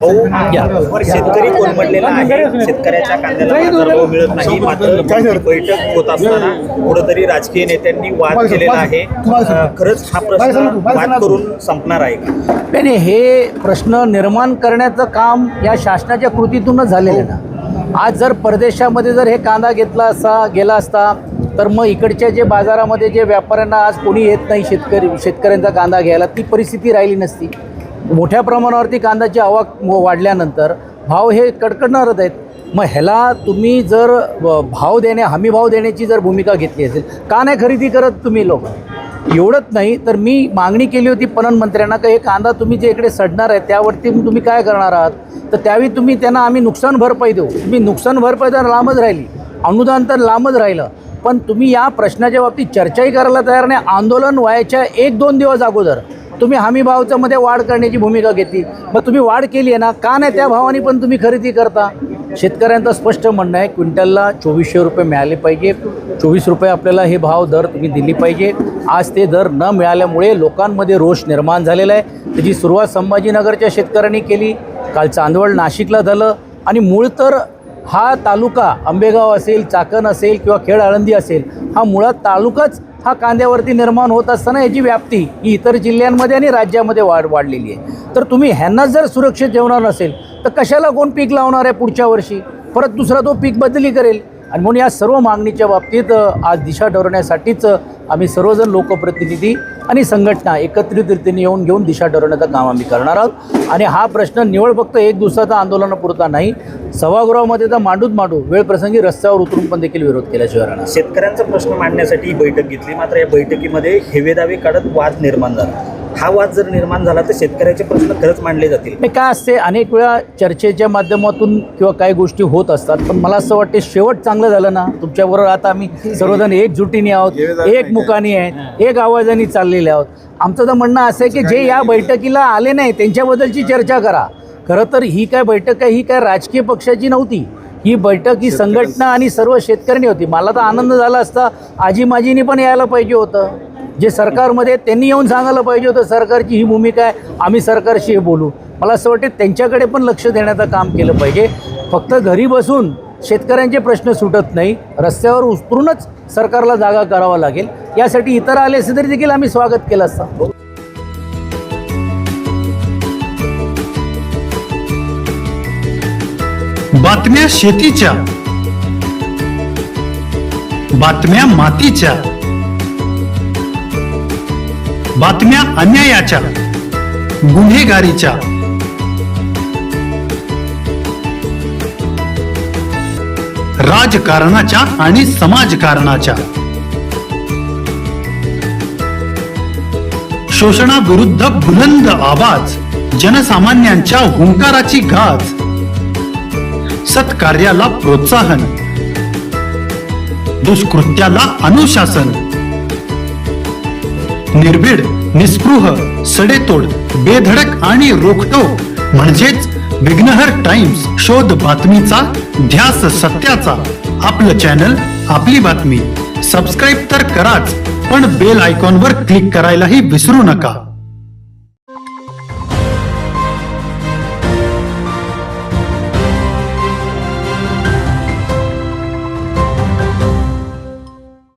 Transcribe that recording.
शेतकरी कोलमडलेला आहे. शेतकऱ्याच्या कांद्याला बाजारभाव मिळत नाही. मात्र बैठक होत असताना कुठेतरी राजकीय नेत्यांनी वाद केलेला आहे. खरंच हा प्रश्न वाद करून संपणार आहे का? नाही, हे प्रश्न निर्माण करण्याचं काम या शासनाच्या कृतीतूनच झालेलं आहे ना. आज जर परदेशामध्ये जर हे कांदा गेला असता तर मग इकडच्या जे बाजारामध्ये जे व्यापाऱ्यांना आज कोणी येत नाही शेतकऱ्यांचा कांदा घ्यायला, ती परिस्थिती राहिली नसती. मोठ्या प्रमाणावरती कांद्याची आवक वाढल्यानंतर भाव हे कडकडणारच आहेत. मग ह्याला तुम्ही जर हमी भाव देण्याची जर भूमिका घेतली असेल, का नाही खरेदी करत तुम्ही लोक? एवढंच नाही तर मी मागणी केली होती पणन मंत्र्यांना की हे कांदा तुम्ही जे इकडे सडणार आहे त्यावरती तुम्ही काय करणार आहात, तर त्यावेळी तुम्ही त्यांना आम्ही नुकसान भरपाई देऊ. तुम्ही नुकसान भरपाई तर लांबच राहिली, अनुदान तर लांबच राहिलं, पण तुम्ही या प्रश्नाच्या बाबतीत चर्चाही करायला तयार नाही. आंदोलन व्हायच्या 1-2 दिवस अगोदर तुम्ही हमी भावाच्या मध्ये वाढ करण्याची भूमिका घेतली. मग तुम्ही वाढ केली आहे ना, का नाही त्या भावाने पण तुम्ही खरेदी करता? शेतकऱ्यांचं स्पष्ट म्हणणं आहे क्विंटलला 2400 रुपये मिळाले पाहिजे. 24 रुपये आपल्याला हे भाव दर तुम्ही दिली पाहिजे. आज ते दर न मिळाल्यामुळे लोकांमध्ये रोष निर्माण झालेला आहे. त्याची सुरुवात संभाजीनगरच्या शेतकऱ्यांनी केली, काल चांदवड नाशिकला झालं, आणि मूळ तर हा तालुका आंबेगाव असेल, चाकण असेल किंवा खेड आळंदी असेल, हा मुळात तालुकाच हा कांद्यावरती निर्माण होत असताना याची व्याप्ती ही इतर जिल्ह्यांमध्ये आणि राज्यामध्ये वाढलेली आहे. तर तुम्ही ह्यांनाच जर सुरक्षित ठेवणार नसेल तर कशाला कोण पीक लावणार आहे पुढच्या वर्षी? परत दुसरा तो पीक बदली करेल. आणि म्हणून या सर्व मागणीच्या बाबतीत आज दिशा ठरवण्यासाठीच आम्ही सर्वजण लोकप्रतिनिधी आणि संघटना एकत्रित रीतीने घेऊन दिशा ठरवण्याचं काम आम्ही करणार आहोत. आणि हा प्रश्न निवड फक्त एक दिवसाचा आंदोलनापुरता नाही, सभागृहामध्ये तर मांडू वेळप्रसंगी रस्त्यावर उतरून पण देखील विरोध केल्याशिवाय राहणार. शेतकऱ्यांचा प्रश्न मांडण्यासाठी ही बैठक घेतली, मात्र या बैठकीमध्ये हेवेदावे काढत वाद निर्माण झाला. हा वाद जर निर्माण झाला तर शेतकऱ्याचे प्रश्न खरंच मांडले जातील? नाही, काय असते अनेक वेळा चर्चेच्या माध्यमातून किंवा काही गोष्टी होत असतात, पण मला असं वाटते शेवट चांगलं झालं ना. तुमच्याबरोबर आता आम्ही सर्वजण एकजुटीने आहोत, एक मुखाने आहेत, एक आवाजाने चाललेले आहोत. आमचं तर म्हणणं असं आहे की जे या बैठकीला आले नाही त्यांच्याबद्दलची चर्चा करा. खरं तर ही काय बैठक आहे, ही काय राजकीय पक्षाची नव्हती. ही बैठक ही संघटना आणि सर्व शेतकऱ्यांनी होती. मला तर आनंद झाला असता आजी माजींनी पण यायला पाहिजे होतं. जे सरकारमध्ये त्यांनी येऊन सांगायला पाहिजे होतं सरकारची ही भूमिका आहे, आम्ही सरकारशी हे बोलू. मला असं वाटतं त्यांच्याकडे पण लक्ष देण्याचं काम केलं पाहिजे. फक्त घरी बसून शेतकऱ्यांचे प्रश्न सुटत नाही, रस्त्यावर उतरूनच सरकारला जागा करावा लागेल. यासाठी इतर आले असे तरी देखील आम्ही स्वागत केलं असतं. बातम्या शेतीच्या, बातम्या मातीच्या, बातम्या अन्यायाच्या, गुन्हेगारीच्या, राजकारणाच्या आणि समाजकारणाच्या, शोषणाविरुद्ध बुलंद आवाज, जनसामान्यांच्या हुंकाराची गाज, सत्कार्याला प्रोत्साहन, दुष्कृत्याला अनुशासन, निर्भीड, निस्पृह, सडेतोड, बेधडक आणि रोखटोक म्हणजेच विघ्नहर टाइम्स. शोध बातमीचा, ध्यास सत्याचा. आपलं चॅनल, आपली बातमी. सबस्क्राईब तर कराच, पण बेल आयकॉनवर क्लिक करायलाही विसरू नका.